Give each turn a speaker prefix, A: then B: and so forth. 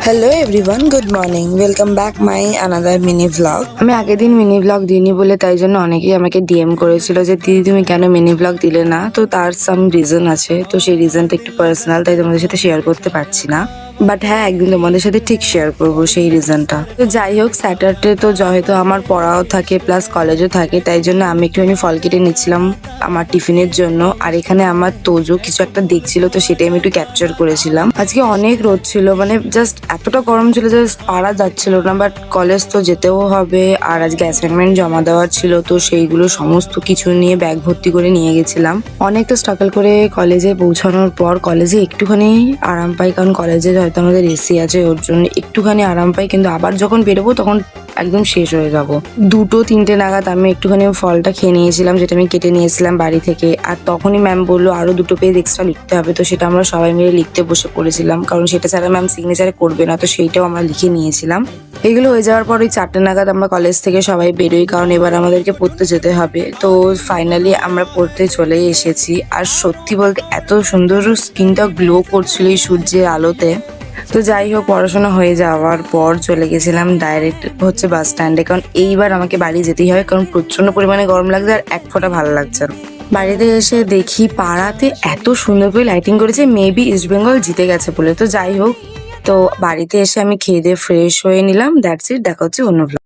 A: Hello everyone, good morning, welcome back my another mini vlog. আমি আগের দিন mini vlog দিইনি বলে তাই জন্য অনেকেই আমাকে ডিএম করেছিল যে দিদি তুমি কেন মিনি ভ্লগ দিলে না। তো তার সাম রিজন আছে, তো সেই রিজনটা একটু পার্সোনাল, তাই তোমাদের সাথে শেয়ার করতে পারছি না। বাট হ্যাঁ, একদিন তোমাদের সাথে ঠিক শেয়ার করবো সেই রিজনটা। তো যাই হোক, স্যাটারডে তো যেহেতু আমার পড়াও থাকে প্লাস কলেজও থাকে, তাই জন্য আমি একটুখানি ফল কেটে নিচ্ছিলাম আমার টিফিনের জন্য। আর এখানে আমার তোজো কিছু একটা দেখছিল, তো সেটাই আমি একটু ক্যাপচার করেছিলাম। আজকে অনেক রোদ ছিল, মানে জাস্ট এতটা গরম ছিল জাস্ট পারা যাচ্ছিল না। বাট কলেজ তো যেতেও হবে, আর আজকে অ্যাসাইনমেন্ট জমা দেওয়ার ছিল, তো সেইগুলো সমস্ত কিছু নিয়ে ব্যাগ ভর্তি করে নিয়ে গেছিলাম। অনেকটা স্ট্রাগল করে কলেজে পৌঁছানোর পর কলেজে একটুখানি আরাম পাই, কারণ কলেজে হয়তো আমাদের এসি আছে, ওর জন্য একটুখানি আরাম পাই। কিন্তু আবার যখন বেরোবো তখন একদম শেষ হয়ে যাব। 2-3 নাগাদ আমি একটুখানি ফলটা খেয়ে নিয়েছিলাম, যেটা আমি কেটে নিয়েছিলাম বাড়ি থেকে। আর তখনই ম্যাম বললো আরো 2 পেজ এক্সট্রা লিখতে হবে, তো সেটা আমরা সবাই মিলে লিখতে বসে পড়েছিলাম, কারণ সেটা ছাড়া ম্যাম সিগনেচারে করবে না, তো সেইটাও আমরা লিখে নিয়েছিলাম। এগুলো হয়ে যাওয়ার পর ওই 4টে নাগাদ আমরা কলেজ থেকে সবাই বেরোই, কারণ এবার আমাদেরকে পড়তে যেতে হবে। তো ফাইনালি আমরা পড়তে চলে এসেছি। আর সত্যি বলতে এত সুন্দর স্কিনটা গ্লো করছিল এই সূর্যের আলোতে। তো যাই হোক, পড়াশোনা হয়ে যাওয়ার পর চলে গেছিলাম ডাইরেক্ট হচ্ছে বাস স্ট্যান্ডে, কারণ এইবার আমাকে বাড়ি যেতেই হবে, কারণ প্রচন্ড পরিমাণে গরম লাগছে আর এক ফোঁটা ভালো লাগছে না। বাড়িতে এসে দেখি পাড়াতে এত সুন্দর করে লাইটিং করেছে, মেবি ইস্ট বেঙ্গল জিতে গেছে বলে। তো যাই হোক, তো বাড়িতে এসে আমি খেয়ে দিয়ে ফ্রেশ হয়ে নিলাম। দ্যাটস ইট, দেখা হচ্ছে অন্য vlog।